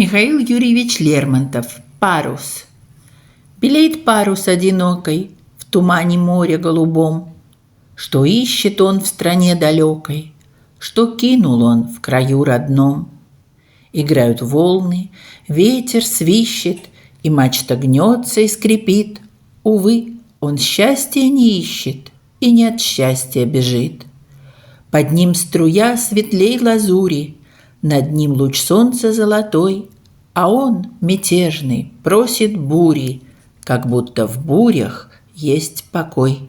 Михаил Юрьевич Лермонтов. Парус. Белеет парус одинокой в тумане моря голубом. Что ищет он в стране далекой, что кинул он в краю родном. Играют волны, ветер свищет, и мачта гнется и скрипит. Увы, он счастья не ищет и не от счастья бежит. Под ним струя светлей лазури, над ним луч солнца золотой, а он, мятежный, просит бури, как будто в бурях есть покой.